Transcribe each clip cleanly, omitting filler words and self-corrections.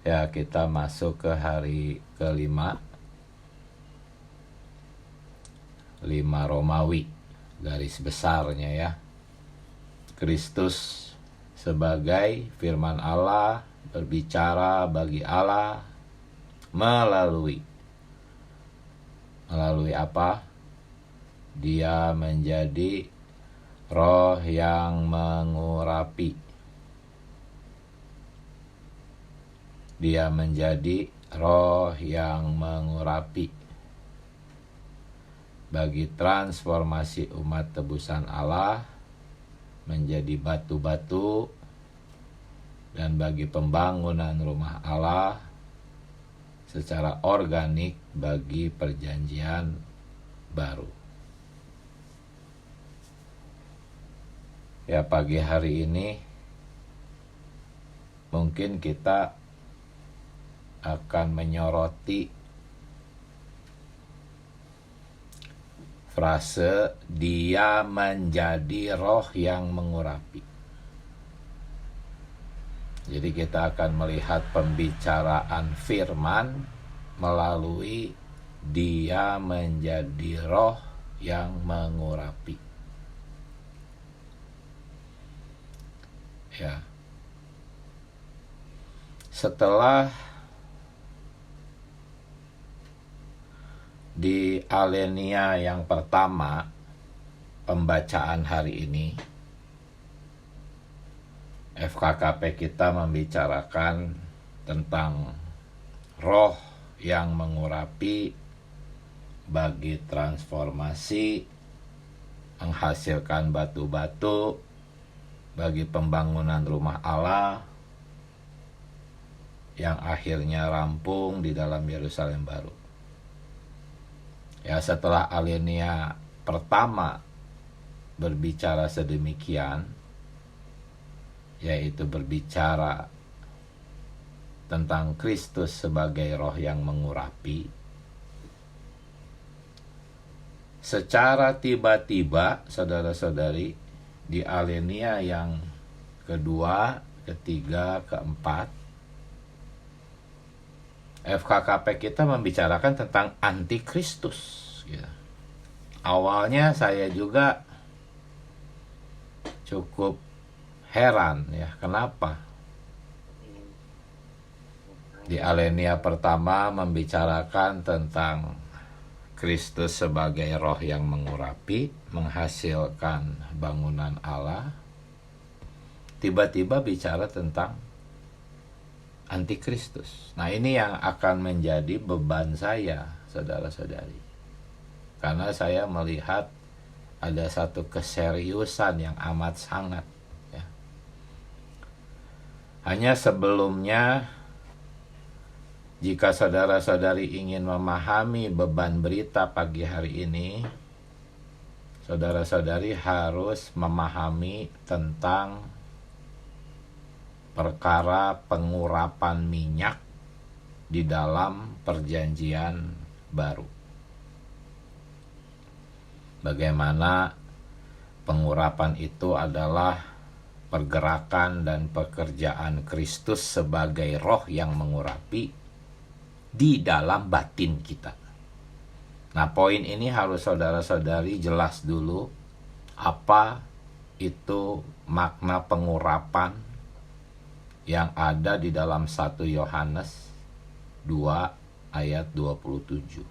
Ya, kita masuk ke hari kelima, 5 Romawi garis besarnya ya. Kristus sebagai firman Allah berbicara bagi Allah melalui apa? Dia menjadi roh yang mengurapi. Dia menjadi roh yang mengurapi bagi transformasi umat tebusan Allah menjadi batu-batu dan bagi pembangunan rumah Allah secara organik bagi perjanjian baru. Ya, pagi hari ini mungkin kita akan menyoroti frase dia menjadi roh yang mengurapi. Jadi kita akan melihat pembicaraan firman melalui dia menjadi roh yang mengurapi. Ya. Setelah di Alenia yang pertama pembacaan hari ini, FKKP kita membicarakan tentang roh yang mengurapi bagi transformasi, menghasilkan batu-batu bagi pembangunan rumah Allah yang akhirnya rampung di dalam Yerusalem baru. Ya, setelah Alenia pertama berbicara sedemikian, yaitu berbicara tentang Kristus sebagai roh yang mengurapi, secara tiba-tiba saudara-saudari di Alenia yang kedua, ketiga, keempat, FKKP kita membicarakan tentang antikristus gitu. Awalnya saya juga cukup heran ya, kenapa di Alenia pertama membicarakan tentang Kristus sebagai roh yang mengurapi, menghasilkan bangunan Allah, tiba-tiba bicara tentang antikristus. Nah, ini yang akan menjadi beban saya, saudara-saudari. Karena saya melihat ada satu keseriusan yang amat sangat ya. Hanya sebelumnya, jika saudara-saudari ingin memahami beban berita pagi hari ini, saudara-saudari harus memahami tentang perkara pengurapan minyak di dalam perjanjian baru. Bagaimana pengurapan itu adalah pergerakan dan pekerjaan Kristus sebagai roh yang mengurapi di dalam batin kita. Nah, poin ini harus saudara-saudari jelas dulu apa itu makna pengurapan yang ada di dalam 1 Yohanes 2 ayat 27.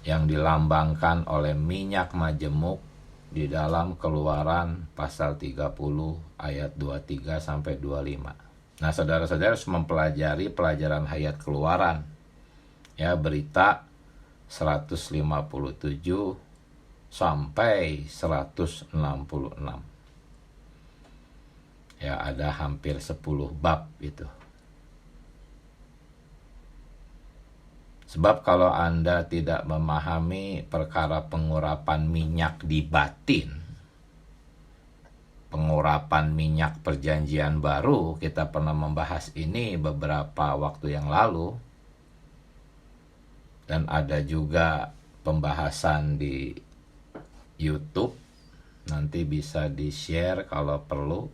Yang dilambangkan oleh minyak majemuk di dalam Keluaran pasal 30 ayat 23 sampai 25. Nah, saudara-saudara harus mempelajari pelajaran hayat Keluaran. Ya, berita 157 sampai 166. Ya, ada hampir 10 bab itu. Sebab kalau Anda tidak memahami perkara pengurapan minyak di batin, pengurapan minyak perjanjian baru, kita pernah membahas ini beberapa waktu yang lalu, dan ada juga pembahasan di YouTube, nanti bisa di-share kalau perlu.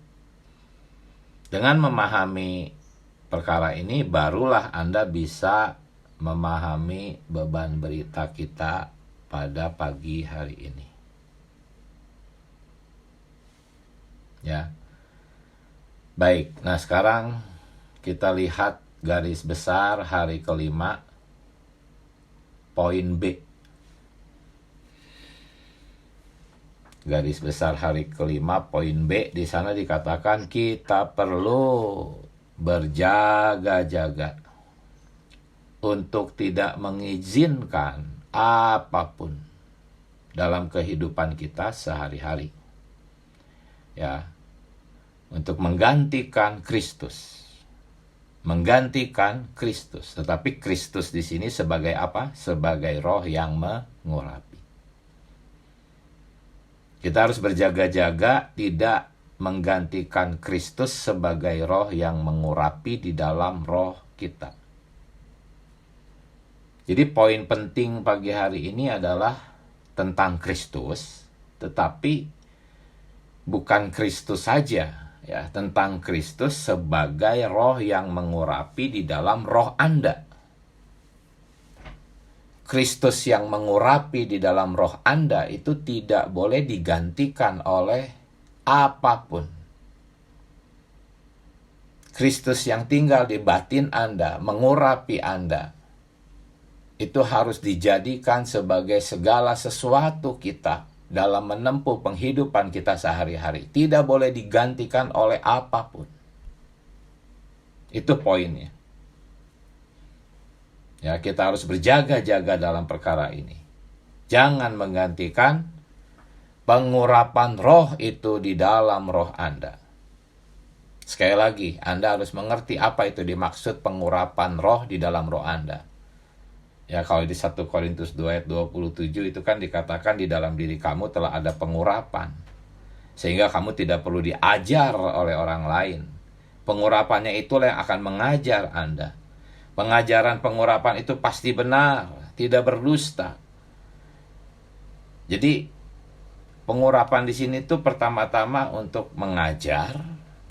Dengan memahami perkara ini, barulah Anda bisa memahami beban berita kita pada pagi hari ini. Ya. Baik, nah sekarang kita lihat garis besar hari kelima, poin B. Garis besar hari kelima, poin B, di sana dikatakan kita perlu berjaga-jaga untuk tidak mengizinkan apapun dalam kehidupan kita sehari-hari. Ya, untuk menggantikan Kristus. Menggantikan Kristus. Tetapi Kristus di sini sebagai apa? Sebagai roh yang mengurapi. Kita harus berjaga-jaga tidak menggantikan Kristus sebagai roh yang mengurapi di dalam roh kita. Jadi poin penting pagi hari ini adalah tentang Kristus, tetapi bukan Kristus saja, ya, tentang Kristus sebagai roh yang mengurapi di dalam roh Anda. Kristus yang mengurapi di dalam roh Anda itu tidak boleh digantikan oleh apapun. Kristus yang tinggal di batin Anda, mengurapi Anda, itu harus dijadikan sebagai segala sesuatu kita dalam menempuh penghidupan kita sehari-hari. Tidak boleh digantikan oleh apapun. Itu poinnya. Ya, kita harus berjaga-jaga dalam perkara ini. Jangan menggantikan pengurapan roh itu di dalam roh Anda. Sekali lagi, Anda harus mengerti apa itu dimaksud pengurapan roh di dalam roh Anda. Ya, kalau di 1 Korintus 2 ayat 27 itu kan dikatakan di dalam diri kamu telah ada pengurapan. Sehingga kamu tidak perlu diajar oleh orang lain. Pengurapannya itulah yang akan mengajar Anda. Pengajaran pengurapan itu pasti benar, tidak berdusta. Jadi pengurapan di sini tuh pertama-tama untuk mengajar,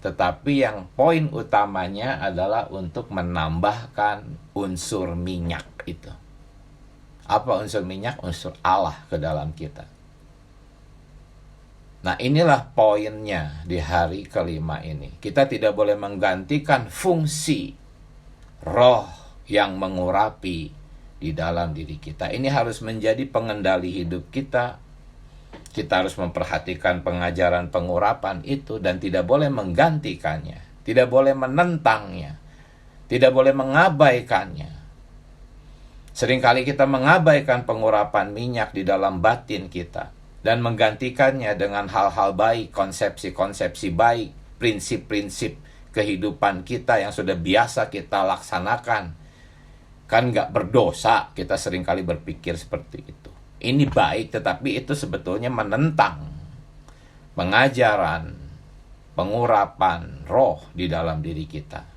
tetapi yang poin utamanya adalah untuk menambahkan unsur minyak itu. Apa unsur minyak? Unsur Allah ke dalam kita. Nah, inilah poinnya di hari kelima ini. Kita tidak boleh menggantikan fungsi roh yang mengurapi di dalam diri kita. Ini harus menjadi pengendali hidup kita. Kita harus memperhatikan pengajaran pengurapan itu dan tidak boleh menggantikannya, tidak boleh menentangnya, tidak boleh mengabaikannya. Seringkali kita mengabaikan pengurapan minyak di dalam batin kita dan menggantikannya dengan hal-hal baik, konsepsi-konsepsi baik, prinsip-prinsip kehidupan kita yang sudah biasa kita laksanakan. Kan nggak berdosa, kita seringkali berpikir seperti itu. Ini baik, tetapi itu sebetulnya menentang pengajaran, pengurapan roh di dalam diri kita.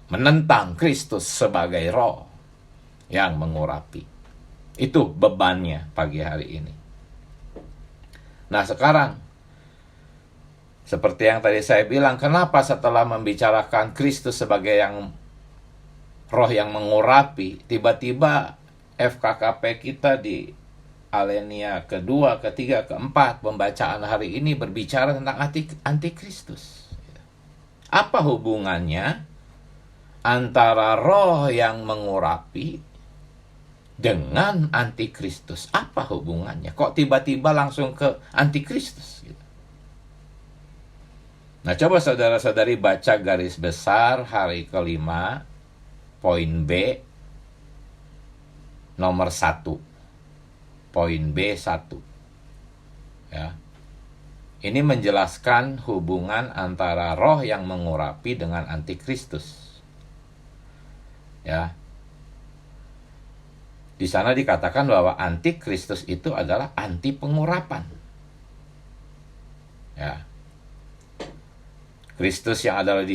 Menentang Kristus sebagai roh yang mengurapi. Itu bebannya pagi hari ini. Nah, sekarang seperti yang tadi saya bilang, kenapa setelah membicarakan Kristus sebagai yang roh yang mengurapi, tiba-tiba FKKP kita di Alenia kedua, ketiga, keempat pembacaan hari ini berbicara tentang antikristus. Apa hubungannya antara roh yang mengurapi dengan antikristus? Apa hubungannya? Kok tiba-tiba langsung ke antikristus? Nah, coba saudara-saudari baca garis besar hari kelima, poin B, nomor 1. Poin B1. Ya. Ini menjelaskan hubungan antara roh yang mengurapi dengan antikristus. Ya. Di sana dikatakan bahwa antikristus itu adalah anti pengurapan. Ya. Kristus adalah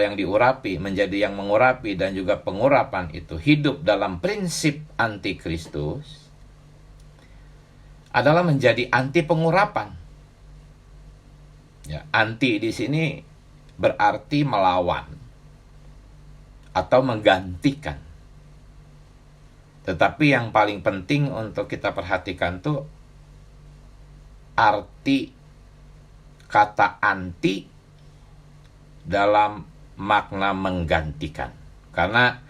yang diurapi, menjadi yang mengurapi, dan juga pengurapan itu hidup dalam prinsip antikristus adalah menjadi anti pengurapan. Ya, anti di sini berarti melawan atau menggantikan. Tetapi yang paling penting untuk kita perhatikan tuh arti kata anti dalam makna menggantikan. Karena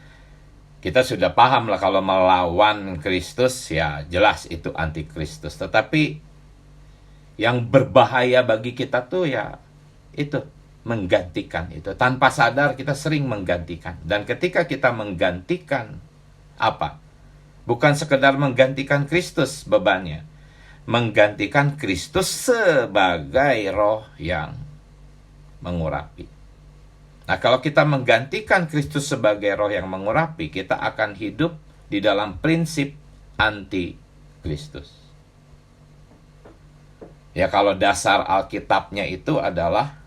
kita sudah paham lah kalau melawan Kristus ya jelas itu anti Kristus. Tetapi yang berbahaya bagi kita tuh ya itu menggantikan itu. Tanpa sadar kita sering menggantikan. Dan ketika kita menggantikan apa? Bukan sekedar menggantikan Kristus bebannya. Menggantikan Kristus sebagai roh yang mengurapi. Nah, kalau kita menggantikan Kristus sebagai roh yang mengurapi, kita akan hidup di dalam prinsip anti Kristus. Ya, kalau dasar Alkitabnya itu adalah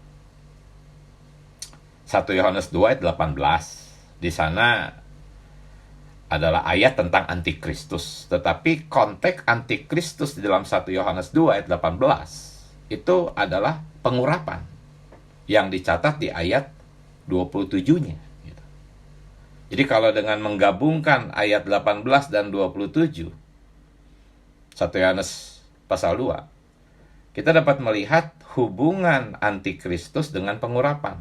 1 Yohanes 2 ayat 18. Di sana adalah ayat tentang antikristus. Tetapi konteks antikristus di dalam 1 Yohanes 2 ayat 18 itu adalah pengurapan yang dicatat di ayat 27-nya. Jadi kalau dengan menggabungkan ayat 18 dan 27 1 Yohanes pasal 2, kita dapat melihat hubungan antikristus dengan pengurapan.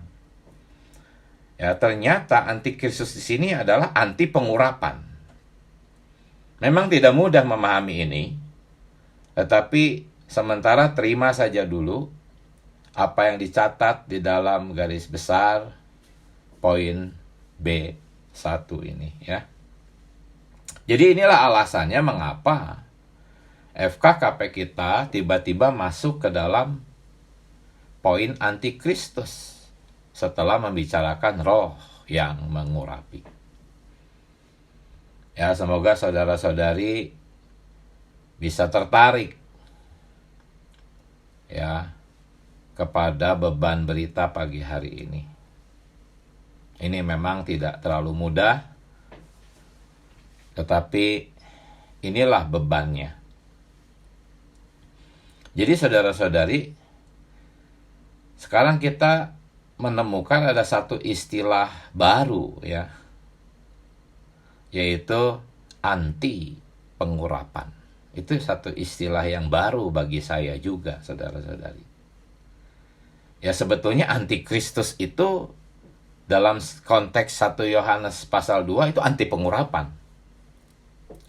Ya, ternyata antikristus di sini adalah anti pengurapan. Memang tidak mudah memahami ini, tetapi sementara terima saja dulu apa yang dicatat di dalam garis besar poin B1 ini ya. Jadi inilah alasannya mengapa FKKP kita tiba-tiba masuk ke dalam poin antikristus setelah membicarakan roh yang mengurapi. Ya, semoga saudara-saudari bisa tertarik ya kepada beban berita pagi hari ini. Ini memang tidak terlalu mudah, tetapi inilah bebannya. Jadi saudara-saudari, sekarang kita menemukan ada satu istilah baru ya, yaitu anti pengurapan. Itu satu istilah yang baru bagi saya juga, saudara-saudari. Ya, sebetulnya antikristus itu dalam konteks 1 Yohanes pasal 2 itu anti pengurapan.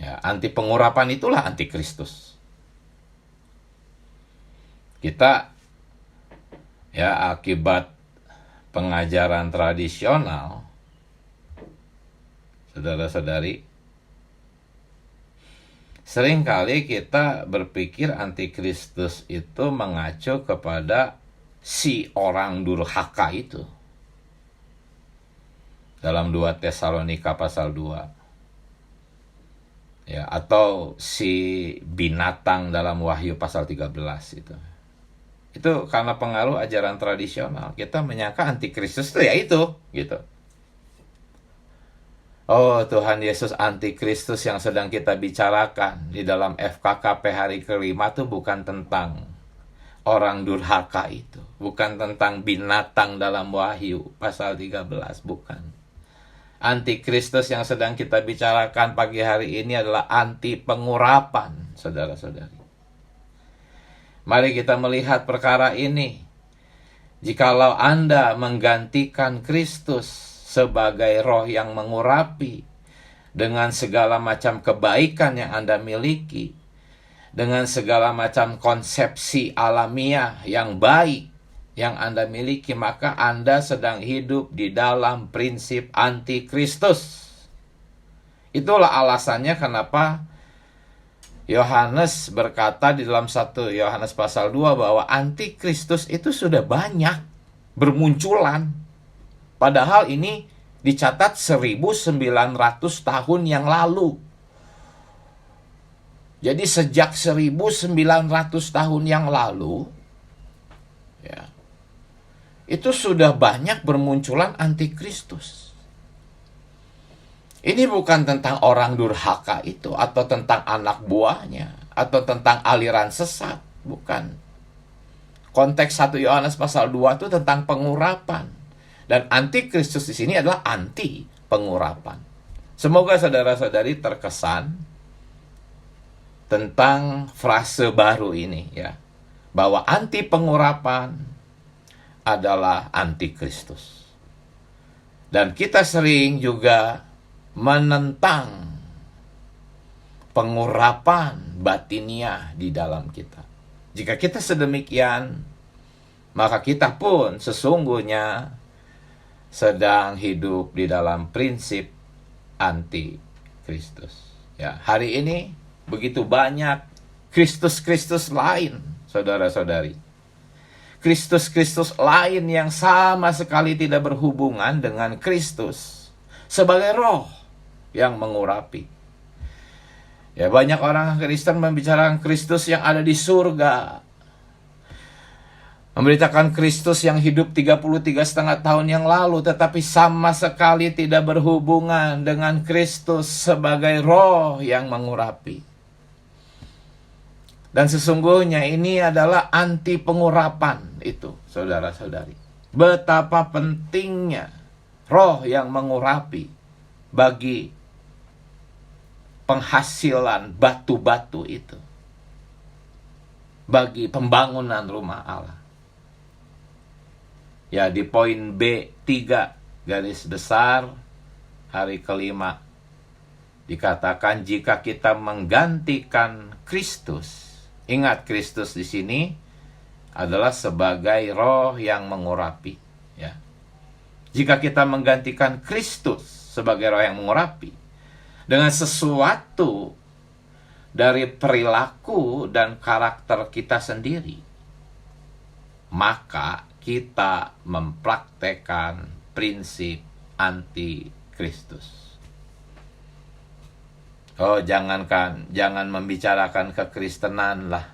Ya, anti pengurapan itulah antikristus. Kita ya akibat pengajaran tradisional, saudara-saudari, seringkali kita berpikir antikristus itu mengacu kepada si orang durhaka itu. Dalam 2 Tesalonika pasal 2. Ya, atau si binatang dalam Wahyu pasal 13 itu. Itu karena pengaruh ajaran tradisional. Kita menyangka antikristus itu ya itu, gitu. Oh, Tuhan Yesus antikristus yang sedang kita bicarakan di dalam FKKP hari kelima itu bukan tentang orang durhaka itu. Bukan tentang binatang dalam Wahyu pasal 13, bukan. Antikristus yang sedang kita bicarakan pagi hari ini adalah anti pengurapan, saudara-saudari. Mari kita melihat perkara ini. Jikalau Anda menggantikan Kristus sebagai roh yang mengurapi dengan segala macam kebaikan yang Anda miliki, dengan segala macam konsepsi alamiah yang baik yang Anda miliki, maka Anda sedang hidup di dalam prinsip antikristus. Itulah alasannya kenapa Yohanes berkata di dalam 1 Yohanes pasal 2 bahwa antikristus itu sudah banyak bermunculan. Padahal ini dicatat 1900 tahun yang lalu. Jadi sejak 1900 tahun yang lalu ya, itu sudah banyak bermunculan antikristus. Ini bukan tentang orang durhaka itu, atau tentang anak buahnya, atau tentang aliran sesat. Bukan. Konteks 1 Yohanes pasal 2 itu tentang pengurapan. Dan antikristus di sini adalah anti pengurapan. Semoga saudara-saudari terkesan tentang frase baru ini ya, bahwa anti pengurapan adalah antikristus. Dan kita sering juga menentang pengurapan batiniah di dalam kita. Jika kita sedemikian, maka kita pun sesungguhnya sedang hidup di dalam prinsip anti-Kristus. Ya, hari ini begitu banyak Kristus-Kristus lain, saudara-saudari. Kristus-Kristus lain yang sama sekali tidak berhubungan dengan Kristus sebagai roh yang mengurapi. Ya, banyak orang Kristen membicarakan Kristus yang ada di surga, memberitakan Kristus yang hidup 33,5 tahun yang lalu, tetapi sama sekali tidak berhubungan dengan Kristus sebagai roh yang mengurapi. Dan sesungguhnya ini adalah anti pengurapan itu, saudara-saudari. Betapa pentingnya roh yang mengurapi bagi penghasilan batu-batu itu, bagi pembangunan rumah Allah. Ya, di poin B3 garis besar hari kelima dikatakan jika kita menggantikan Kristus. Ingat, Kristus di sini adalah sebagai roh yang mengurapi, ya. Jika kita menggantikan Kristus sebagai roh yang mengurapi dengan sesuatu dari perilaku dan karakter kita sendiri, maka kita mempraktekkan prinsip anti-Kristus. Oh, jangan membicarakan kekristenan lah.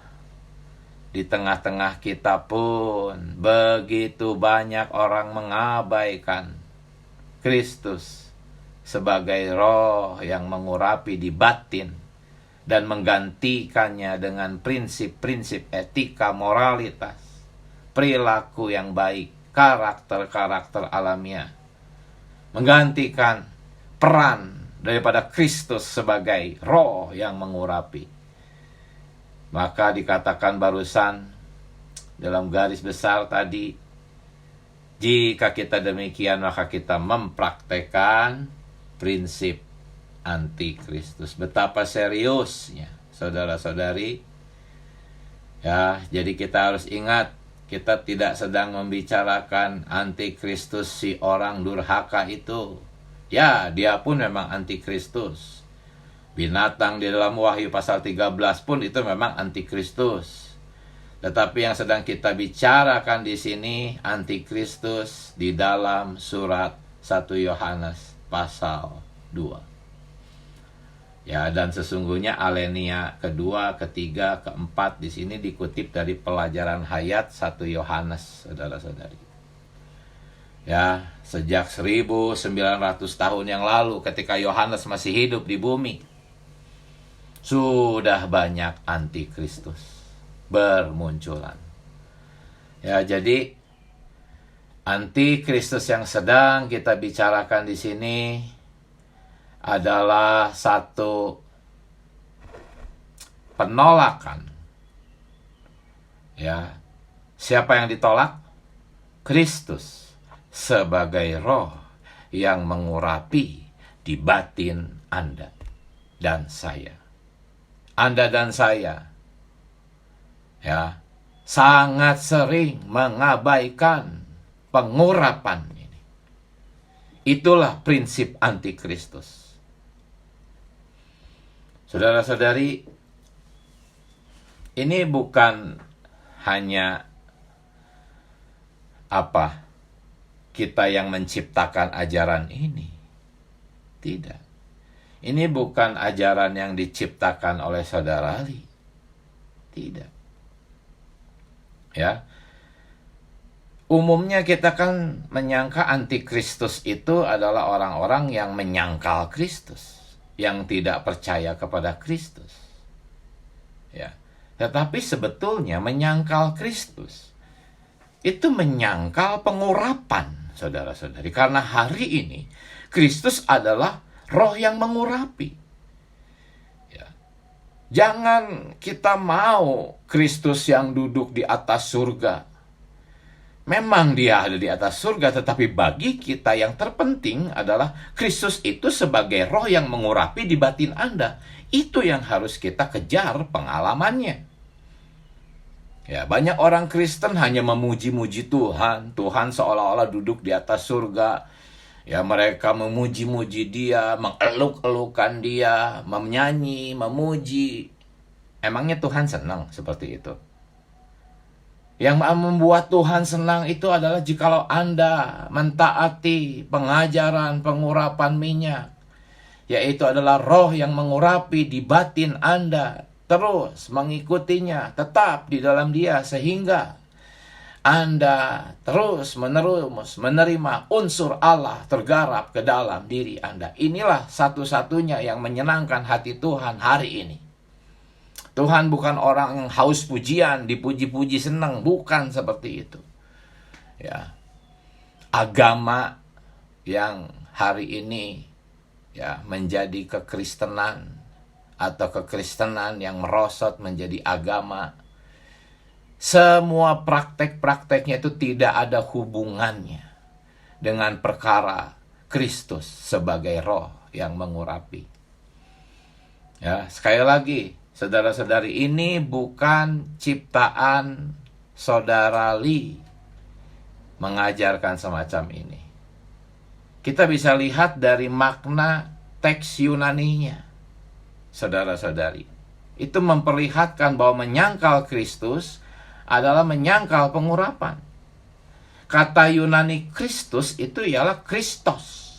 Di tengah-tengah kita pun begitu banyak orang mengabaikan Kristus sebagai roh yang mengurapi di batin dan menggantikannya dengan prinsip-prinsip etika moralitas, perilaku yang baik, karakter-karakter alamiah, menggantikan peran daripada Kristus sebagai roh yang mengurapi. Maka dikatakan barusan dalam garis besar tadi, jika kita demikian maka kita mempraktekkan prinsip anti-Kristus. Betapa seriusnya, saudara-saudari. Ya, jadi kita harus ingat, kita tidak sedang membicarakan anti-Kristus si orang durhaka itu. Ya, dia pun memang anti-Kristus. Binatang di dalam Wahyu pasal 13 pun itu memang anti-Kristus. Tetapi yang sedang kita bicarakan di sini anti-Kristus di dalam surat 1 Yohanes pasal 2. Ya, dan sesungguhnya alenia kedua, ketiga, keempat di sini dikutip dari pelajaran hayat 1 Yohanes, saudara-saudari. Ya, sejak 1900 tahun yang lalu ketika Yohanes masih hidup di bumi, sudah banyak anti-Kristus bermunculan. Ya, jadi anti-Kristus yang sedang kita bicarakan di sini adalah satu penolakan. Ya, siapa yang ditolak? Kristus sebagai roh yang mengurapi di batin Anda dan saya. Anda dan saya, ya, sangat sering mengabaikan pengurapan ini. Itulah prinsip anti-Kristus. Saudara-saudari, ini bukan hanya kita yang menciptakan ajaran ini. Tidak. Ini bukan ajaran yang diciptakan oleh saudara Ali. Tidak. Ya. Umumnya kita kan menyangka anti-Kristus itu adalah orang-orang yang menyangkal Kristus, yang tidak percaya kepada Kristus. Ya. Tetapi sebetulnya menyangkal Kristus itu menyangkal pengurapan saudara-saudari. Karena hari ini Kristus adalah roh yang mengurapi. Ya. Jangan kita mau Kristus yang duduk di atas surga. Memang dia ada di atas surga, tetapi bagi kita yang terpenting adalah Kristus itu sebagai roh yang mengurapi di batin Anda. Itu yang harus kita kejar pengalamannya. Ya, banyak orang Kristen hanya memuji-muji Tuhan. Tuhan seolah-olah duduk di atas surga. Ya, mereka memuji-muji dia, mengeluk-elukan dia, menyanyi, memuji. Emangnya Tuhan senang seperti itu? Yang membuat Tuhan senang itu adalah jikalau Anda mentaati pengajaran pengurapan minyak, yaitu adalah roh yang mengurapi di batin Anda, terus mengikutinya, tetap di dalam dia, sehingga Anda terus-menerus menerima unsur Allah tergarap ke dalam diri Anda. Inilah satu-satunya yang menyenangkan hati Tuhan hari ini. Tuhan bukan orang yang haus pujian, dipuji-puji senang, bukan seperti itu. Ya. Agama yang hari ini ya menjadi kekristenan atau kekristenan yang merosot menjadi agama, semua praktek-prakteknya itu tidak ada hubungannya dengan perkara Kristus sebagai roh yang mengurapi. Ya, sekali lagi, saudara-saudari, ini bukan ciptaan saudara Lee mengajarkan semacam ini. Kita bisa lihat dari makna teks Yunaninya, saudara-saudari. Itu memperlihatkan bahwa menyangkal Kristus adalah menyangkal pengurapan. Kata Yunani Kristus itu ialah Kristos.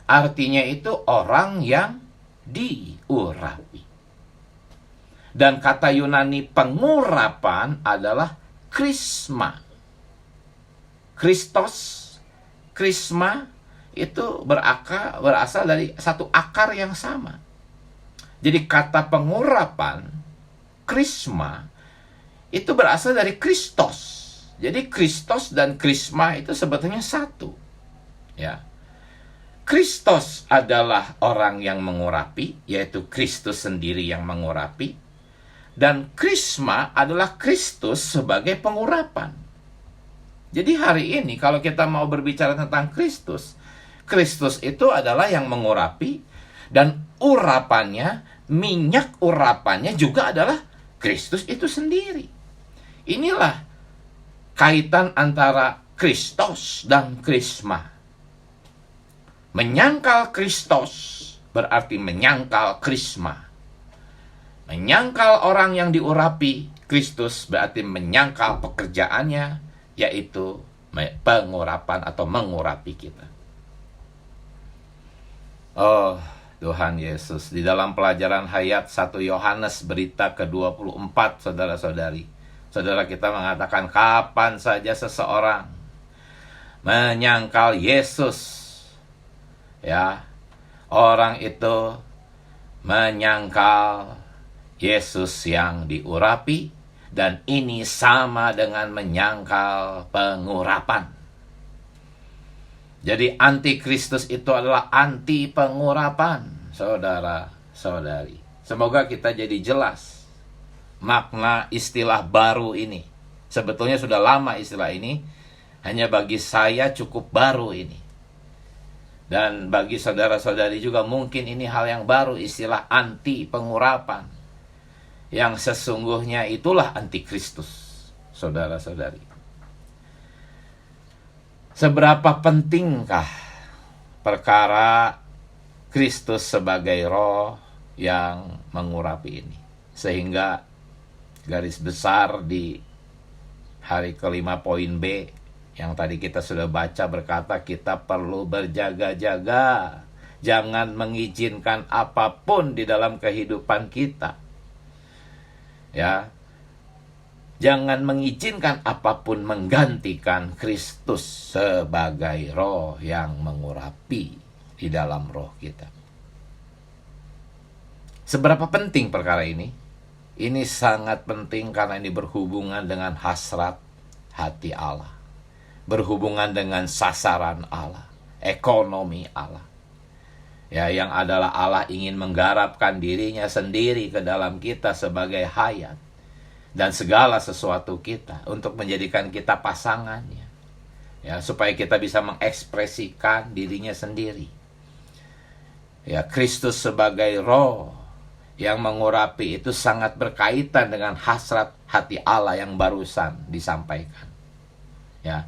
Artinya itu orang yang diurapi. Dan kata Yunani pengurapan adalah krisma. Kristos, krisma itu berasal dari satu akar yang sama. Jadi kata pengurapan, krisma, itu berasal dari Kristos. Jadi Kristos dan krisma itu sebetulnya satu. Ya. Kristos adalah orang yang mengurapi, yaitu Kristus sendiri yang mengurapi. Dan krisma adalah Kristus sebagai pengurapan. Jadi hari ini kalau kita mau berbicara tentang Kristus, Kristus itu adalah yang mengurapi, dan urapannya, minyak urapannya juga adalah Kristus itu sendiri. Inilah kaitan antara Kristos dan krisma. Menyangkal Kristos berarti menyangkal krisma. Menyangkal orang yang diurapi Kristus berarti menyangkal pekerjaannya, yaitu pengurapan atau mengurapi kita. Oh Tuhan Yesus, di dalam pelajaran hayat 1 Yohanes berita ke-24, saudara-saudari, saudara kita mengatakan kapan saja seseorang menyangkal Yesus, ya, orang itu menyangkal Yesus yang diurapi, dan ini sama dengan menyangkal pengurapan. Jadi antikristus itu adalah anti pengurapan, saudara-saudari. Semoga kita jadi jelas makna istilah baru ini. Sebetulnya sudah lama istilah ini, hanya bagi saya cukup baru ini. Dan bagi saudara-saudari juga mungkin ini hal yang baru, istilah anti pengurapan. Yang sesungguhnya itulah antikristus, saudara-saudari. Seberapa pentingkah perkara Kristus sebagai roh yang mengurapi ini? Sehingga garis besar di hari kelima poin B yang tadi kita sudah baca berkata kita perlu berjaga-jaga. Jangan mengizinkan apapun di dalam kehidupan kita. Ya, jangan mengizinkan apapun menggantikan Kristus sebagai roh yang mengurapi di dalam roh kita. Seberapa penting perkara ini? Ini sangat penting karena ini berhubungan dengan hasrat hati Allah. berhubungan dengan sasaran Allah, ekonomi Allah. Ya, yang adalah Allah ingin menggarapkan dirinya sendiri ke dalam kita sebagai hayat dan segala sesuatu kita untuk menjadikan kita pasangannya. Ya, supaya kita bisa mengekspresikan dirinya sendiri. Ya, Kristus sebagai roh yang mengurapi itu sangat berkaitan dengan hasrat hati Allah yang barusan disampaikan. Ya.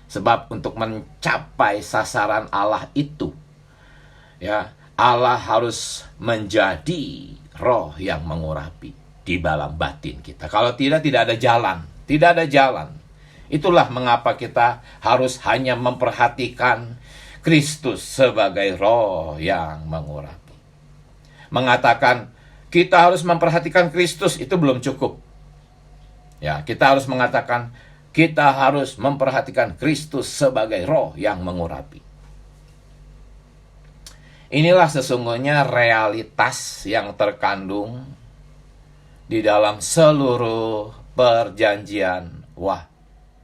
Sebab untuk mencapai sasaran Allah itu, ya, Allah harus menjadi roh yang mengurapi di dalam batin kita. Kalau tidak ada jalan. Tidak ada jalan. Itulah mengapa kita harus hanya memperhatikan Kristus sebagai roh yang mengurapi. Mengatakan kita harus memperhatikan Kristus itu belum cukup. Ya, kita harus mengatakan kita harus memperhatikan Kristus sebagai roh yang mengurapi. Inilah sesungguhnya realitas yang terkandung di dalam seluruh perjanjian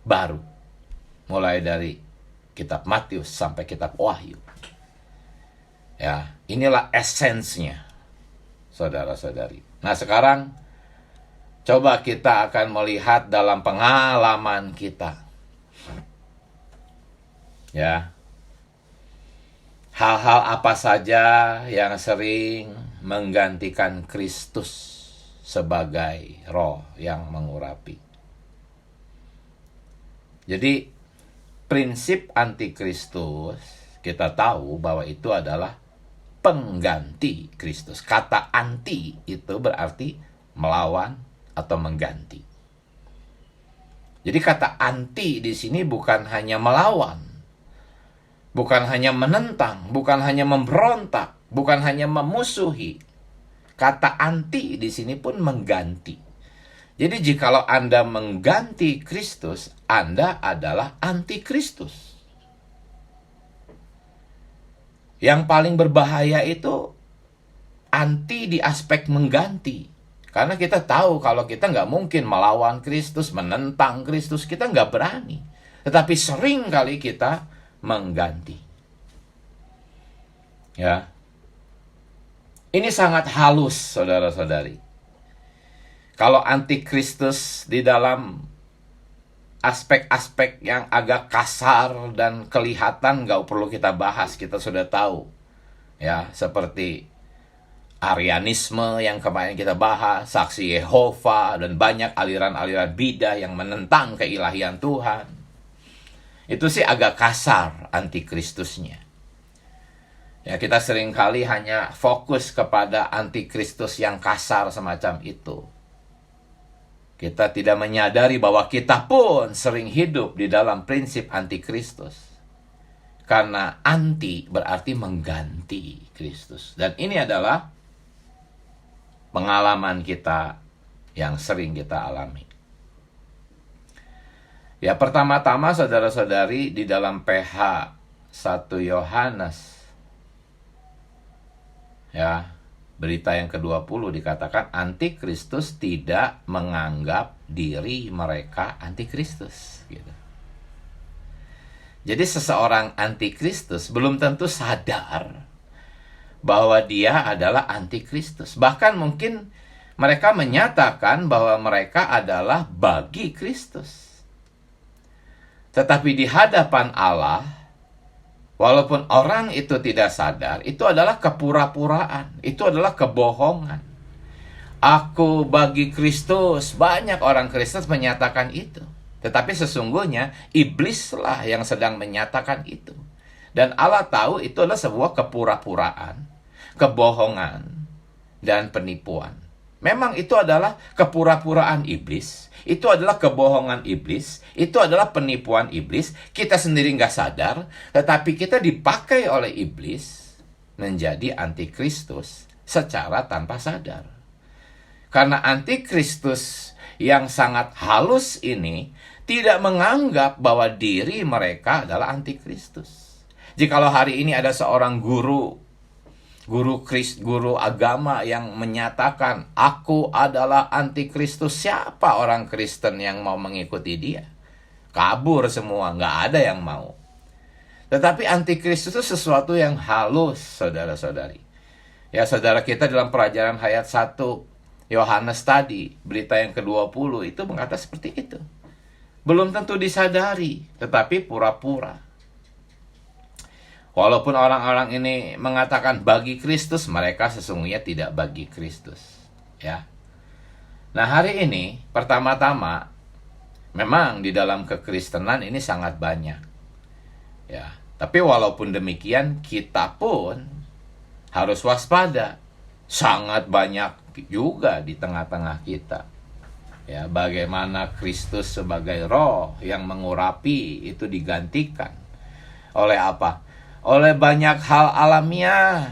baru. Mulai dari kitab Matius sampai kitab Wahyu. Ya, inilah esensinya, saudara-saudari. Nah, sekarang coba kita akan melihat dalam pengalaman kita. Ya. Hal-hal apa saja yang sering menggantikan Kristus sebagai roh yang mengurapi. Jadi, prinsip antikristus kita tahu bahwa itu adalah pengganti Kristus. Kata anti itu berarti melawan atau mengganti. Jadi kata anti di sini bukan hanya melawan, bukan hanya menentang, bukan hanya memberontak, bukan hanya memusuhi. Kata anti di sini pun mengganti. Jadi jikalau Anda mengganti Kristus, Anda adalah anti Kristus. Yang paling berbahaya itu anti di aspek mengganti. Karena kita tahu kalau kita nggak mungkin melawan Kristus, menentang Kristus, kita nggak berani. Tetapi sering kali kita mengganti. Ya. Ini sangat halus, saudara-saudari. Kalau antikristus di dalam aspek-aspek yang agak kasar dan kelihatan nggak perlu kita bahas, kita sudah tahu. Ya, seperti Arianisme yang kemarin kita bahas, saksi Yehova, dan banyak aliran-aliran bidah yang menentang keilahian Tuhan. Itu sih agak kasar antikristusnya. Ya, kita seringkali hanya fokus kepada antikristus yang kasar semacam itu. Kita tidak menyadari bahwa kita pun sering hidup di dalam prinsip antikristus. Karena anti berarti mengganti Kristus. Dan ini adalah pengalaman kita yang sering kita alami. Ya, pertama-tama saudara-saudari di dalam PH 1 Yohanes, ya, berita yang ke-20 dikatakan antikristus tidak menganggap diri mereka antikristus, gitu. Jadi seseorang antikristus belum tentu sadar bahwa dia adalah antikristus. Bahkan mungkin mereka menyatakan bahwa mereka adalah bagi Kristus. Tetapi di hadapan Allah, walaupun orang itu tidak sadar, itu adalah kepura-puraan, itu adalah kebohongan. Aku bagi Kristus, banyak orang Kristen menyatakan itu. Tetapi sesungguhnya iblislah yang sedang menyatakan itu. Dan Allah tahu itu adalah sebuah kepura-puraan, kebohongan, dan penipuan. Memang itu adalah kepura-puraan iblis, itu adalah kebohongan iblis, itu adalah penipuan iblis. Kita sendiri nggak sadar, tetapi kita dipakai oleh iblis menjadi antikristus secara tanpa sadar. Karena antikristus yang sangat halus ini tidak menganggap bahwa diri mereka adalah antikristus. Jikalau hari ini ada seorang guru agama yang menyatakan aku adalah antikristus, siapa orang Kristen yang mau mengikuti dia? kabur semua, nggak ada yang mau. Tetapi antikristus itu sesuatu yang halus, saudara-saudari. Ya, saudara kita dalam pelajaran ayat 1 Yohanes tadi, berita yang ke-20 itu mengatakan seperti itu. Belum tentu disadari, tetapi pura-pura. Walaupun orang-orang ini mengatakan bagi Kristus, mereka sesungguhnya tidak bagi Kristus. Ya. Nah, hari ini pertama-tama memang di dalam kekristenan ini sangat banyak. Ya, tapi walaupun demikian kita pun harus waspada. Sangat banyak juga di tengah-tengah kita. Ya, bagaimana Kristus sebagai roh yang mengurapi itu digantikan oleh apa? Oleh banyak hal alamiah.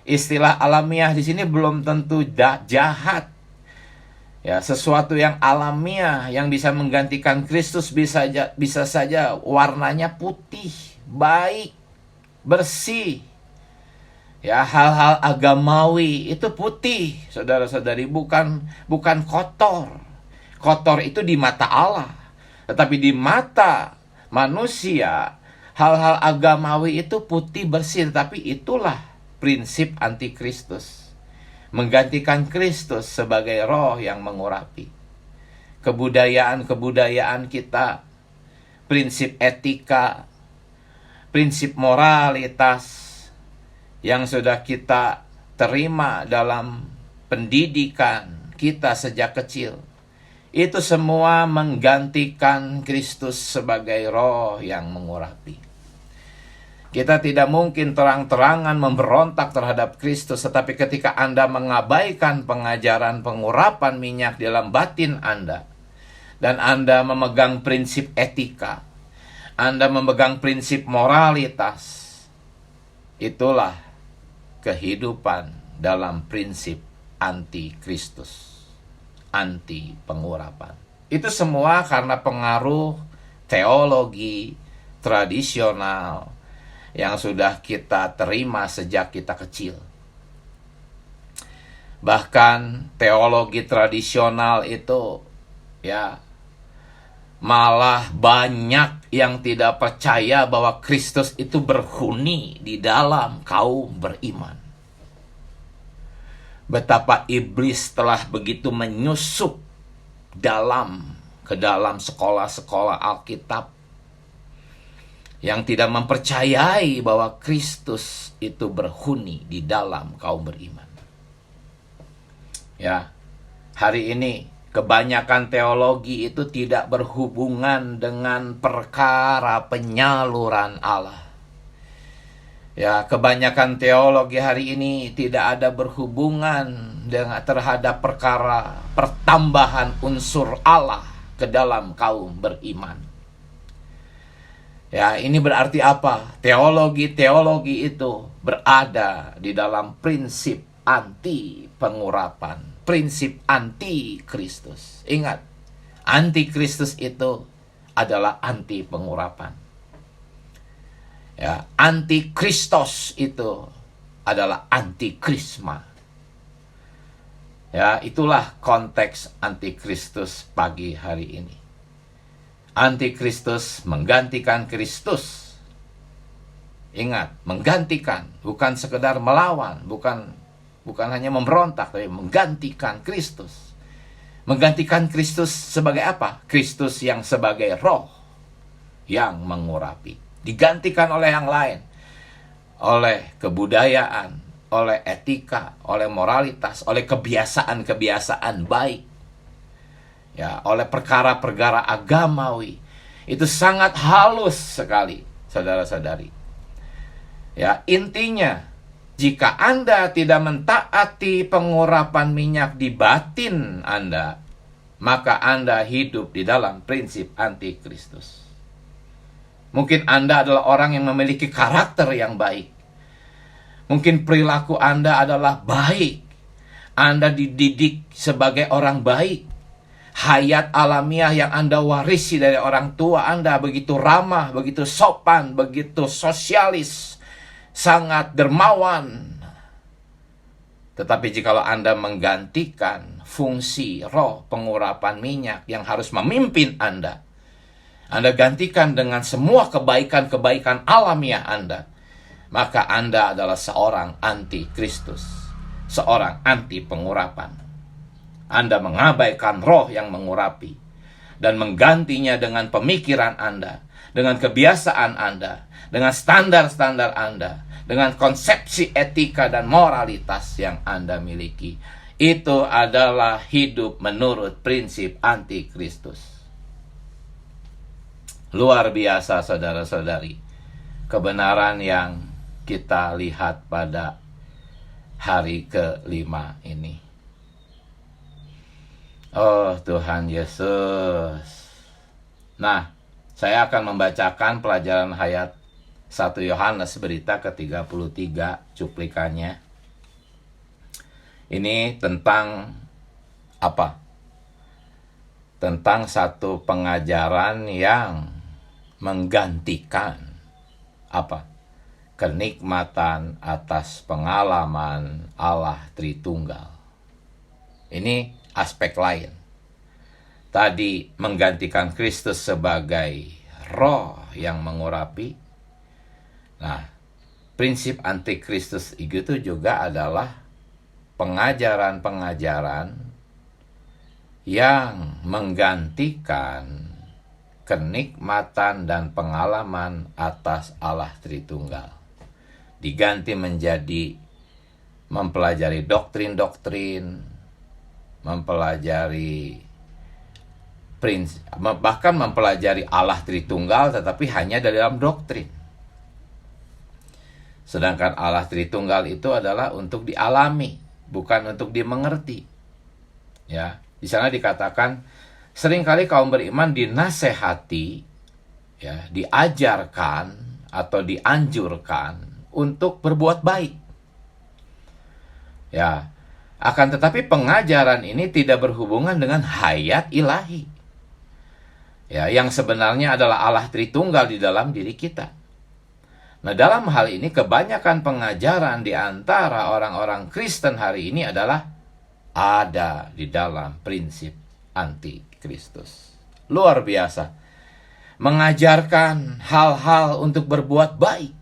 Istilah alamiah di sini belum tentu jahat. Ya, sesuatu yang alamiah yang bisa menggantikan Kristus bisa saja warnanya putih, baik, bersih. Ya, hal-hal agamawi itu putih, saudara-saudari, bukan kotor. Kotor itu di mata Allah. Tetapi di mata manusia, hal-hal agamawi itu putih bersih. Tapi itulah prinsip antikristus. Menggantikan Kristus sebagai roh yang mengurapi. Kebudayaan-kebudayaan kita, prinsip etika, prinsip moralitas yang sudah kita terima dalam pendidikan kita sejak kecil, itu semua menggantikan Kristus sebagai roh yang mengurapi. Kita tidak mungkin terang-terangan memberontak terhadap Kristus, tetapi ketika Anda mengabaikan pengajaran pengurapan minyak dalam batin Anda, dan Anda memegang prinsip etika, Anda memegang prinsip moralitas, itulah kehidupan dalam prinsip anti-Kristus, anti pengurapan. Itu semua karena pengaruh teologi tradisional yang sudah kita terima sejak kita kecil. Bahkan teologi tradisional itu ya malah banyak yang tidak percaya bahwa Kristus itu berhuni di dalam kaum beriman. Betapa iblis telah begitu menyusup ke dalam sekolah-sekolah Alkitab yang tidak mempercayai bahwa Kristus itu berhuni di dalam kaum beriman. Ya, hari ini kebanyakan teologi itu tidak berhubungan dengan perkara penyaluran Allah. Ya, kebanyakan teologi hari ini tidak ada berhubungan dengan terhadap perkara pertambahan unsur Allah ke dalam kaum beriman. Ya, ini berarti apa? Teologi itu berada di dalam prinsip anti pengurapan, prinsip anti Kristus. Ingat, anti Kristus itu adalah anti pengurapan. Ya, anti Kristos itu adalah anti krisma. Ya, itulah konteks anti Kristus pagi hari ini. Antikristus menggantikan Kristus. Ingat, menggantikan, bukan sekedar melawan, bukan hanya memberontak, tapi menggantikan Kristus. Menggantikan Kristus sebagai apa? Kristus yang sebagai roh yang mengurapi. Digantikan oleh yang lain. Oleh kebudayaan, oleh etika, oleh moralitas, oleh kebiasaan-kebiasaan baik. Ya, oleh perkara-perkara agamawi. Itu sangat halus sekali, saudara-saudari. Ya, intinya, jika Anda tidak mentaati pengurapan minyak di batin Anda, maka Anda hidup di dalam prinsip antikristus. Mungkin Anda adalah orang yang memiliki karakter yang baik. Mungkin perilaku Anda adalah baik. Anda dididik sebagai orang baik. Hayat alamiah yang Anda warisi dari orang tua Anda begitu ramah, begitu sopan, begitu sosialis, sangat dermawan. Tetapi jikalau Anda menggantikan fungsi roh pengurapan minyak yang harus memimpin Anda, Anda gantikan dengan semua kebaikan-kebaikan alamiah Anda, maka Anda adalah seorang anti-Kristus, seorang anti pengurapan. Anda mengabaikan roh yang mengurapi dan menggantinya dengan pemikiran Anda, dengan kebiasaan Anda, dengan standar-standar Anda, dengan konsepsi etika dan moralitas yang Anda miliki. Itu adalah hidup menurut prinsip anti-Kristus. Luar biasa saudara-saudari, kebenaran yang kita lihat pada hari kelima ini. Oh Tuhan Yesus. Nah, saya akan membacakan pelajaran hayat 1 Yohanes berita ke-33 cuplikannya. Ini tentang apa? Tentang satu pengajaran yang menggantikan apa? Kenikmatan atas pengalaman Allah Tritunggal. Ini aspek lain. Tadi menggantikan Kristus sebagai roh yang mengurapi. Nah, prinsip antikristus itu juga adalah pengajaran-pengajaran yang menggantikan kenikmatan dan pengalaman atas Allah Tritunggal. Diganti menjadi mempelajari doktrin-doktrin, mempelajari bahkan mempelajari Allah Tritunggal tetapi hanya dari dalam doktrin. Sedangkan Allah Tritunggal itu adalah untuk dialami, bukan untuk dimengerti. Ya, di sana dikatakan seringkali kaum beriman dinasehati, ya, diajarkan atau dianjurkan untuk berbuat baik. Ya, akan tetapi pengajaran ini tidak berhubungan dengan hayat ilahi. Ya, yang sebenarnya adalah Allah Tritunggal di dalam diri kita. Nah, dalam hal ini kebanyakan pengajaran di antara orang-orang Kristen hari ini adalah ada di dalam prinsip anti-Kristus. Luar biasa. Mengajarkan hal-hal untuk berbuat baik.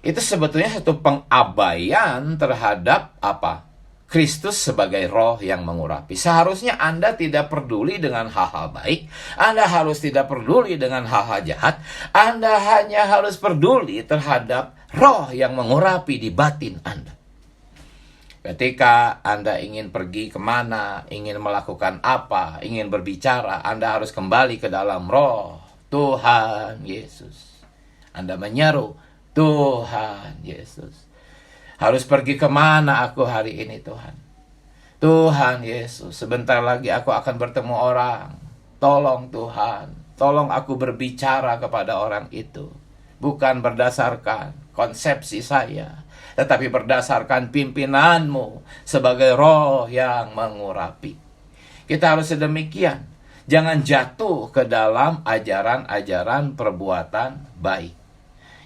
Itu sebetulnya satu pengabaian terhadap apa? Kristus sebagai roh yang mengurapi. Seharusnya Anda tidak peduli dengan hal-hal baik. Anda harus tidak peduli dengan hal-hal jahat. Anda hanya harus peduli terhadap roh yang mengurapi di batin Anda. Ketika Anda ingin pergi kemana, ingin melakukan apa, ingin berbicara, Anda harus kembali ke dalam roh Tuhan Yesus. Anda menyeru, Tuhan Yesus. Harus pergi kemana aku hari ini Tuhan? Tuhan Yesus, sebentar lagi aku akan bertemu orang. Tolong Tuhan, tolong aku berbicara kepada orang itu. Bukan berdasarkan konsepsi saya, tetapi berdasarkan pimpinanmu sebagai roh yang mengurapi. Kita harus sedemikian. Jangan jatuh ke dalam ajaran-ajaran perbuatan baik.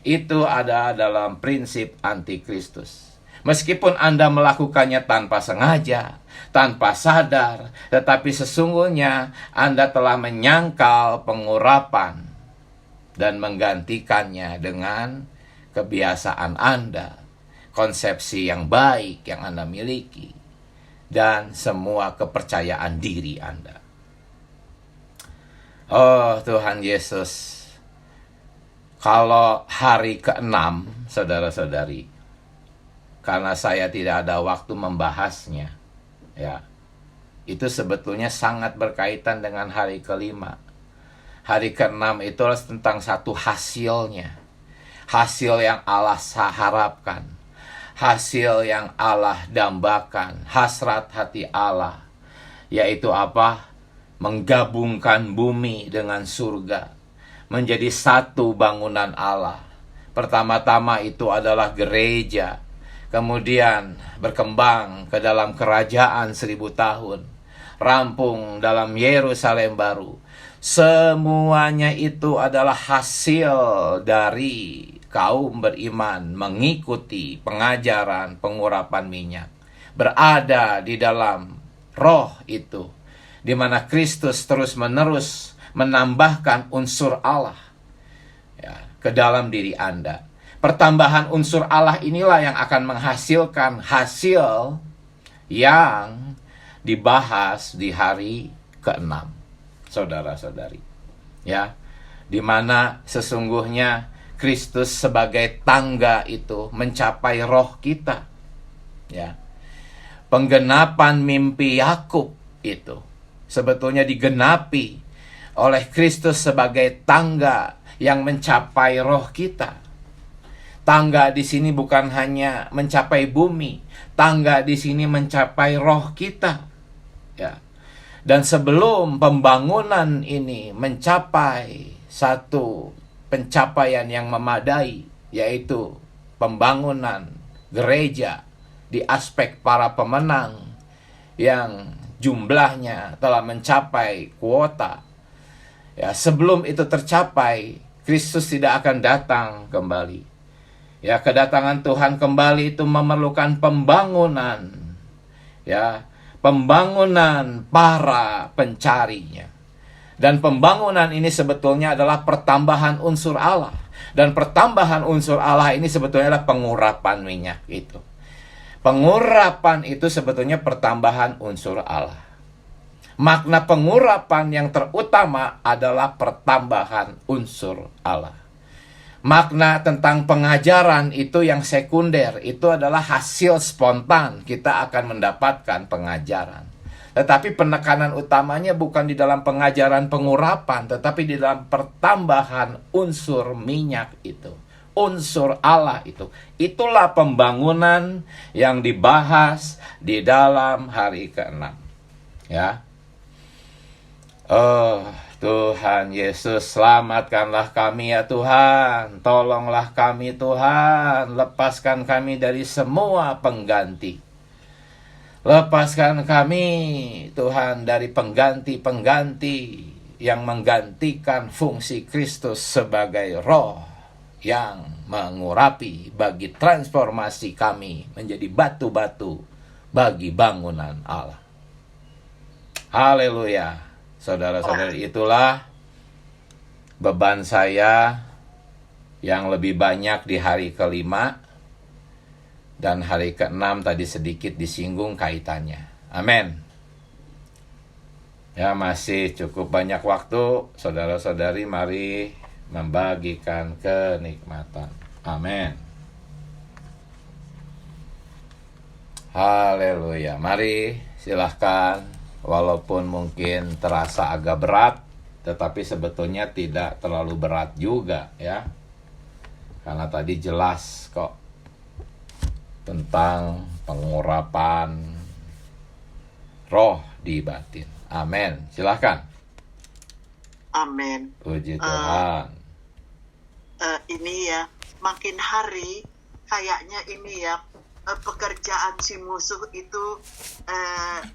Itu ada dalam prinsip antikristus. Meskipun Anda melakukannya tanpa sengaja, tanpa sadar, tetapi sesungguhnya Anda telah menyangkal pengurapan dan menggantikannya dengan kebiasaan Anda, konsepsi yang baik yang Anda miliki, dan semua kepercayaan diri Anda. Oh Tuhan Yesus, kalau hari ke-6, saudara-saudari, karena saya tidak ada waktu membahasnya, ya, itu sebetulnya sangat berkaitan dengan hari ke-5. Hari ke-6 itu tentang satu hasilnya. Hasil yang Allah harapkan. Hasil yang Allah dambakan. Hasrat hati Allah. Yaitu apa? Menggabungkan bumi dengan surga. Menjadi satu bangunan Allah. Pertama-tama itu adalah gereja. Kemudian berkembang ke dalam kerajaan 1000 tahun. Rampung dalam Yerusalem baru. Semuanya itu adalah hasil dari kaum beriman mengikuti pengajaran pengurapan minyak. Berada di dalam roh itu. Di mana Kristus terus-menerus menambahkan unsur Allah ya, ke dalam diri Anda. Pertambahan unsur Allah inilah yang akan menghasilkan hasil yang dibahas di hari ke-6, saudara-saudari. Ya, di mana sesungguhnya Kristus sebagai tangga itu mencapai roh kita. Ya. Penggenapan mimpi Yakub itu sebetulnya digenapi oleh Kristus sebagai tangga yang mencapai roh kita. Tangga di sini bukan hanya mencapai bumi, tangga di sini mencapai roh kita. Ya. Dan sebelum pembangunan ini mencapai satu pencapaian yang memadai, yaitu pembangunan gereja di aspek para pemenang yang jumlahnya telah mencapai kuota. Ya, sebelum itu tercapai, Kristus tidak akan datang kembali. Ya, kedatangan Tuhan kembali itu memerlukan pembangunan. Ya, pembangunan para pencarinya. Dan pembangunan ini sebetulnya adalah pertambahan unsur Allah. Dan pertambahan unsur Allah ini sebetulnya adalah pengurapan minyak itu. Pengurapan itu sebetulnya pertambahan unsur Allah. Makna pengurapan yang terutama adalah pertambahan unsur Allah. Makna tentang pengajaran itu yang sekunder, itu adalah hasil spontan kita akan mendapatkan pengajaran. Tetapi penekanan utamanya bukan di dalam pengajaran pengurapan, tetapi di dalam pertambahan unsur minyak itu. Unsur Allah itu. Itulah pembangunan yang dibahas di dalam hari ke-6. Ya. Oh, Tuhan Yesus, selamatkanlah kami ya Tuhan. Tolonglah kami Tuhan. Lepaskan kami dari semua pengganti. Lepaskan kami Tuhan dari pengganti-pengganti yang menggantikan fungsi Kristus sebagai roh yang mengurapi bagi transformasi kami menjadi batu-batu bagi bangunan Allah. Haleluya. Saudara-saudari, itulah beban saya yang lebih banyak di hari ke-5 dan hari ke-6 tadi sedikit disinggung kaitannya. Amin. Ya, masih cukup banyak waktu. Saudara-saudari, mari membagikan kenikmatan. Amin. Haleluya. Mari silahkan. Walaupun mungkin terasa agak berat, tetapi sebetulnya tidak terlalu berat juga ya. Karena tadi jelas kok tentang pengurapan roh di batin. Amin. Silahkan. Amin. Puji Tuhan. Ini ya, makin hari kayaknya ini ya, pekerjaan si musuh itu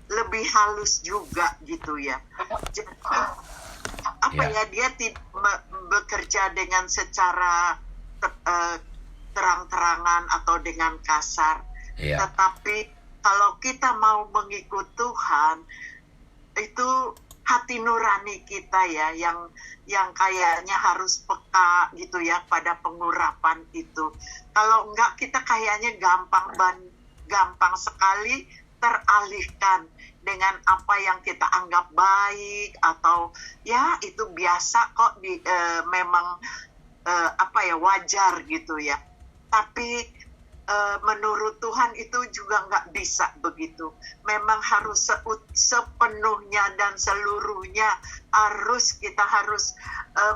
lebih halus juga gitu ya. Jadi dia tidak bekerja dengan secara terang-terangan atau dengan kasar. Tetapi kalau kita mau mengikut Tuhan, itu hati nurani kita ya yang kayaknya harus peka gitu ya pada pengurapan itu. Kalau enggak, kita kayaknya gampang sekali teralihkan dengan apa yang kita anggap baik, atau ya itu biasa kok, memang wajar gitu ya. Tapi menurut Tuhan itu juga nggak bisa begitu. Memang harus sepenuhnya dan seluruhnya kita harus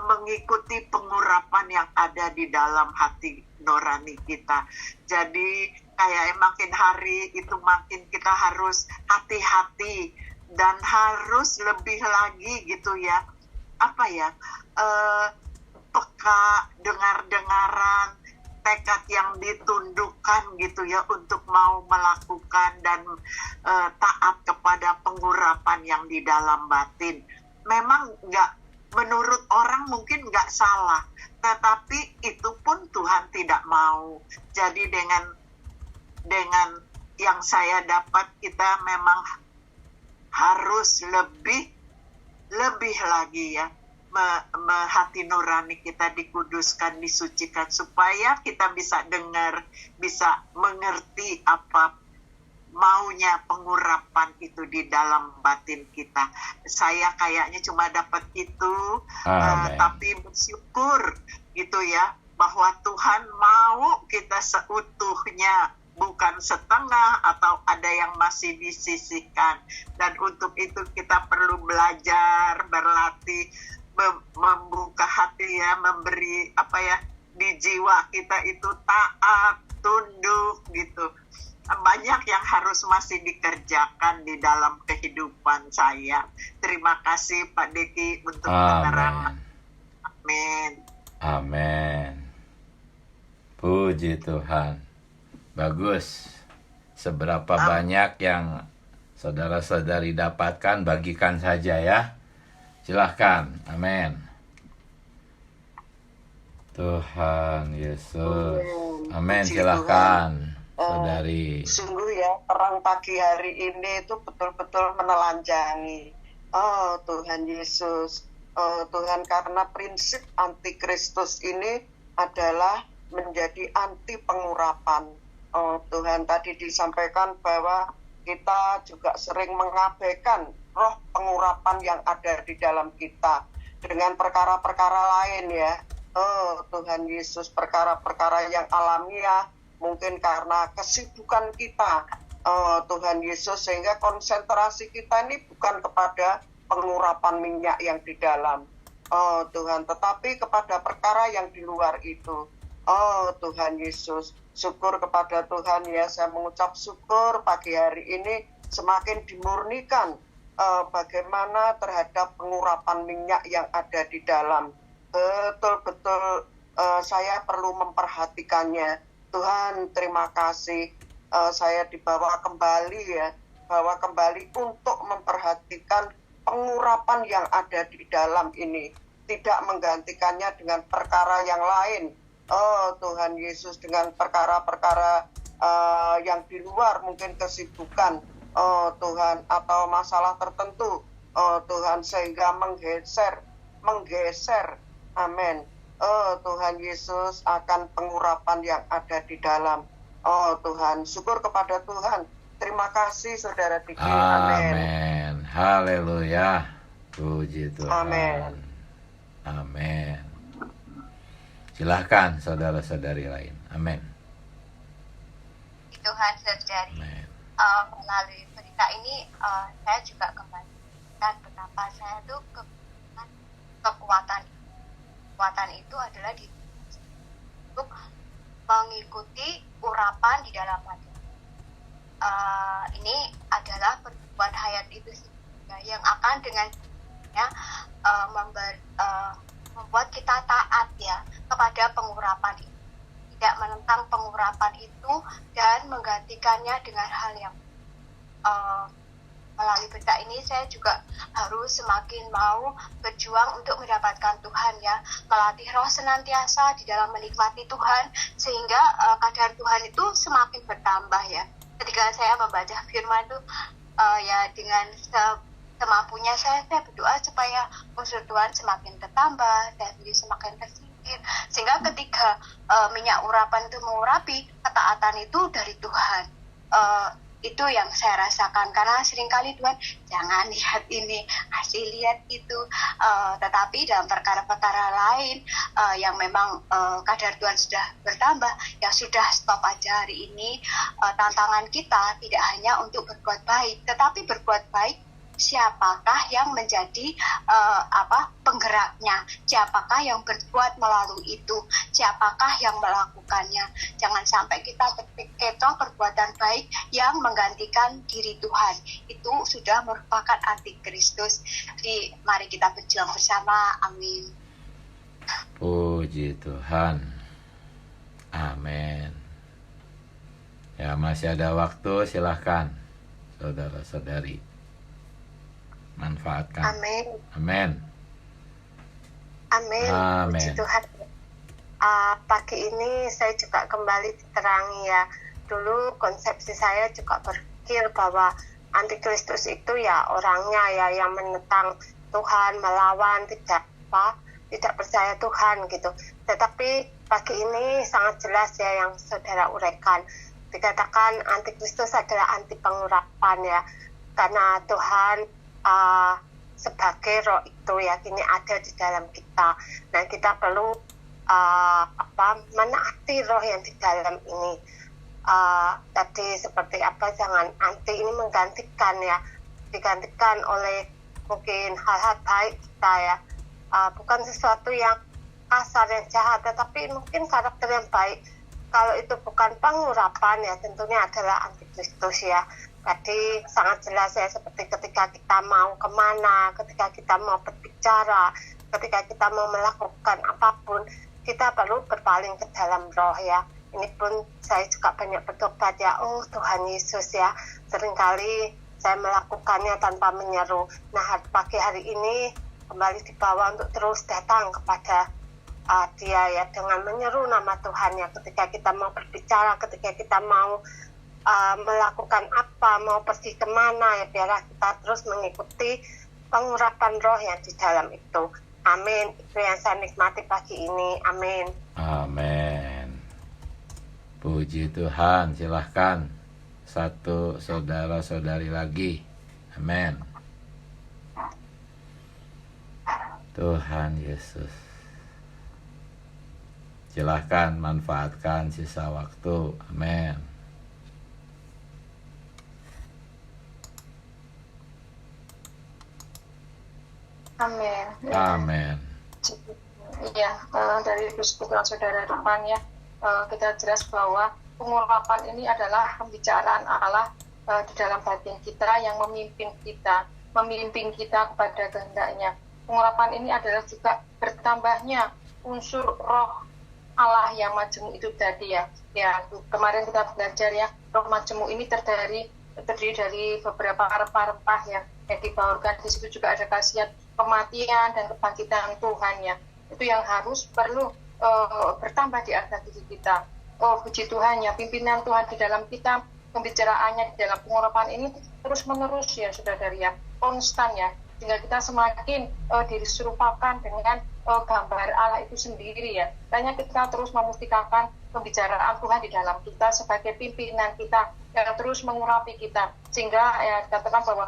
mengikuti pengurapan yang ada di dalam hati nurani kita. Jadi kayak makin hari itu makin kita harus hati-hati dan harus lebih lagi gitu ya. Peka, dengar-dengaran, tekad yang ditundukkan gitu ya untuk mau melakukan dan taat kepada pengurapan yang di dalam batin. Memang menurut orang mungkin nggak salah, tetapi itu pun Tuhan tidak mau. Jadi dengan yang saya dapat, kita memang harus lebih lagi ya, hati nurani kita dikuduskan, disucikan, supaya kita bisa dengar, bisa mengerti apa maunya pengurapan itu di dalam batin kita. Saya kayaknya cuma dapat itu, tapi bersyukur gitu ya, bahwa Tuhan mau kita seutuhnya, bukan setengah atau ada yang masih disisihkan. Dan untuk itu kita perlu belajar, berlatih, membuka hati ya, memberi di jiwa kita itu taat, tunduk gitu. Banyak yang harus masih dikerjakan di dalam kehidupan saya. Terima kasih Pak Deki untuk penerangan. Amin. Amin. Puji Tuhan. Bagus. Seberapa banyak yang saudara-saudari dapatkan, bagikan saja ya. Silahkan. Amin. Tuhan Yesus. Amin. Silahkan. Saudari. Sungguh ya, perang pagi hari ini itu betul-betul menelanjangi. Oh Tuhan Yesus, Tuhan, karena prinsip antikristus ini adalah menjadi anti pengurapan. Oh Tuhan, tadi disampaikan bahwa kita juga sering mengabaikan roh pengurapan yang ada di dalam kita dengan perkara-perkara lain ya. Oh Tuhan Yesus, perkara-perkara yang alamiah, mungkin karena kesibukan kita, Tuhan Yesus, sehingga konsentrasi kita ini bukan kepada pengurapan minyak yang di dalam, Tuhan, tetapi kepada perkara yang di luar itu. Tuhan Yesus, syukur kepada Tuhan ya, saya mengucap syukur pagi hari ini semakin dimurnikan bagaimana terhadap pengurapan minyak yang ada di dalam. Betul-betul saya perlu memperhatikannya. Tuhan, terima kasih, saya dibawa kembali ya, bawa kembali untuk memperhatikan pengurapan yang ada di dalam ini, tidak menggantikannya dengan perkara yang lain. Tuhan Yesus, dengan perkara-perkara yang di luar, mungkin kesibukan, Tuhan, atau masalah tertentu, Tuhan, sehingga menggeser, amin. Tuhan Yesus, akan pengurapan yang ada di dalam. Tuhan, syukur kepada Tuhan. Terima kasih Saudara Diki. Amin. Haleluya. Puji Tuhan. Amin. Amin. Silahkan saudara-saudari lain. Amin. Tuhan, saudari. Melalui berita ini saya juga kembali dan betapa saya tuh kekuatan itu adalah untuk mengikuti urapan di dalam hati. Ini adalah pertumbuhan hayat itu yang akan dengan membuat kita taat ya kepada pengurapan itu, tidak menentang pengurapan itu dan menggantikannya dengan hal yang melalui berita ini saya juga harus semakin mau berjuang untuk mendapatkan Tuhan ya, melatih roh senantiasa di dalam menikmati Tuhan sehingga kadar Tuhan itu semakin bertambah ya. Ketika saya membaca firman itu ya dengan semampunya saya berdoa supaya unsur Tuhan semakin bertambah dan semakin tersingkir, sehingga ketika minyak urapan itu mengurapi, ketaatan itu dari Tuhan. Itu yang saya rasakan, karena seringkali Tuhan jangan lihat ini, kasih lihat itu, tetapi dalam perkara-perkara lain yang memang kadar Tuhan sudah bertambah, ya sudah stop aja hari ini. Tantangan kita tidak hanya untuk berbuat baik, tetapi berbuat baik siapakah yang menjadi penggeraknya, siapakah yang berbuat melalui itu, siapakah yang melakukannya. Jangan sampai kita terkecoh perbuatan baik yang menggantikan diri Tuhan, itu sudah merupakan antikristus. Jadi mari kita berjuang bersama. Amin. Puji Tuhan. Amin. Ya, masih ada waktu, silahkan saudara-saudari manfaatkan. Amin. Amin. Amin. Puji Tuhan. Pagi ini saya juga kembali diterangi ya. Dulu konsepsi saya juga berpikir bahwa antikristus itu ya orangnya ya yang menentang Tuhan, melawan, tidak tidak percaya Tuhan gitu. Tetapi pagi ini sangat jelas ya yang saudara uraikan, dikatakan antikristus adalah anti pengurapan ya, karena Tuhan sebagai roh itu ya kini ada di dalam kita. Nah, kita perlu menaati roh yang di dalam ini. Tadi seperti jangan anti ini menggantikan ya, digantikan oleh mungkin hal-hal baik kita ya, bukan sesuatu yang kasar yang jahat, tetapi mungkin karakter yang baik. Kalau itu bukan pengurapan ya tentunya adalah antikristus ya. Tadi sangat jelas ya, seperti ketika kita mau kemana, ketika kita mau berbicara, ketika kita mau melakukan apapun, kita perlu berpaling ke dalam roh ya. Ini pun saya juga banyak bertobat ya, oh Tuhan Yesus ya, seringkali saya melakukannya tanpa menyeru. Nah, pagi hari ini kembali dibawa untuk terus datang kepada Dia ya, dengan menyeru nama Tuhan ya, ketika kita mau berbicara, ketika kita mau melakukan apa, mau pergi kemana ya, biarlah kita terus mengikuti pengurapan roh yang di dalam itu. Amin. Itu yang saya nikmati pagi ini. Amin. Amin. Puji Tuhan. Silahkan satu saudara-saudari lagi. Amin. Tuhan Yesus. Silahkan manfaatkan sisa waktu. Amin. Amin. Amin. Iya, dari kesimpulan saudara depan ya, kita jelas bahwa pengurapan ini adalah pembicaraan Allah di dalam batin kita yang memimpin kita kepada kehendaknya. Pengurapan ini adalah juga bertambahnya unsur roh Allah yang majemuk itu tadi ya. Ya, kemarin kita belajar ya, roh majemuk ini terdiri dari beberapa rempah-rempah yang dibaurkan. Di situ juga ada khasiat kematian dan kebangkitan Tuhan ya. Itu yang perlu bertambah di atas diri kita. Oh, puji Tuhan ya, pimpinan Tuhan di dalam kita, pembicaraannya di dalam pengurapan ini terus menerus ya, saudara ya, konstan ya, sehingga kita semakin diserupakan dengan gambar Allah itu sendiri ya. Hanya kita terus memustikakan pembicaraan Tuhan di dalam kita sebagai pimpinan kita yang terus mengurapi kita, sehingga ya dikatakan bahwa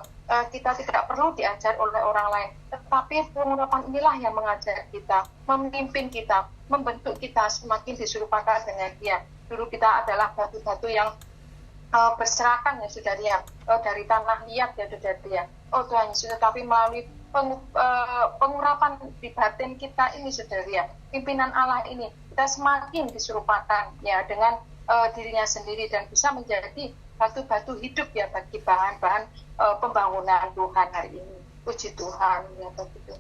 kita tidak perlu diajar oleh orang lain, tetapi pengurapan inilah yang mengajar kita, memimpin kita, membentuk kita semakin diserupakan dengan Dia. Dulu kita adalah batu-batu yang berserakan ya, saudara ya, dari tanah liat ya, saudara ya. Oh Tuhan Yesus, tetapi melalui pengurapan di batin kita ini, saudara ya, pimpinan Allah ini, kita semakin diserupakan ya dengan dirinya sendiri dan bisa menjadi batu-batu hidup ya bagi bahan-bahan pembangunan Tuhan hari ini. Puji Tuhan ya begitu.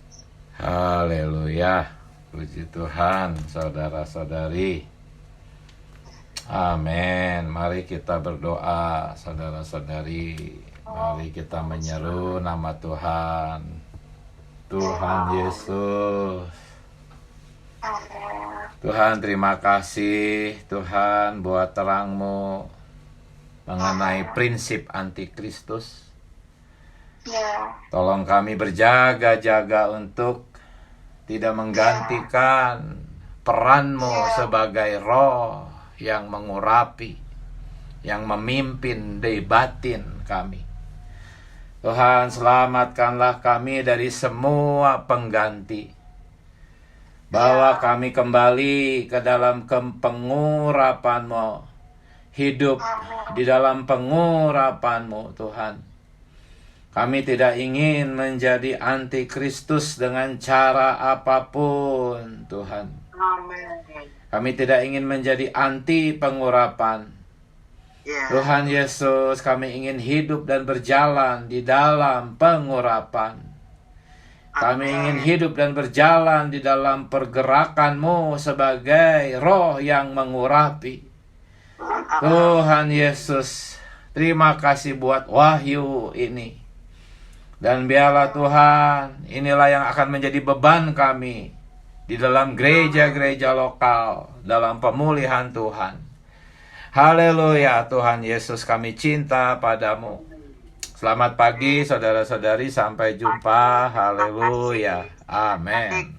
Haleluya. Puji Tuhan, saudara-saudari. Amin. Mari kita berdoa, saudara-saudari. Mari kita menyeru nama Tuhan. Tuhan Yesus. Tuhan, terima kasih Tuhan buat terang-Mu mengenai prinsip antikristus. Tolong kami berjaga-jaga untuk tidak menggantikan peran-Mu sebagai roh yang mengurapi, yang memimpin di batin kami. Tuhan, selamatkanlah kami dari semua pengganti. Bawa kami kembali ke dalam pengurapan-Mu. Hidup di dalam pengurapan-Mu, Tuhan. Kami tidak ingin menjadi antikristus dengan cara apapun, Tuhan. Kami tidak ingin menjadi anti pengurapan. Tuhan Yesus, kami ingin hidup dan berjalan di dalam pengurapan. Kami ingin hidup dan berjalan di dalam pergerakan-Mu sebagai roh yang mengurapi. Tuhan Yesus, terima kasih buat wahyu ini. Dan biarlah Tuhan, inilah yang akan menjadi beban kami di dalam gereja-gereja lokal, dalam pemulihan Tuhan. Haleluya, Tuhan Yesus, kami cinta padamu. Selamat pagi saudara-saudari, sampai jumpa. Haleluya. Amin.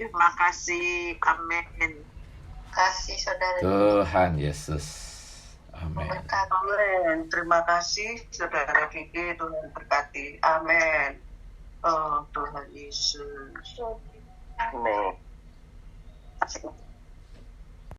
Terima kasih. Amin. Kasih saudara. Tuhan Yesus. Amin. Amin. Terima kasih saudara Vicky, Tuhan berkati. Amin. Oh Tuhan Yesus. Amin.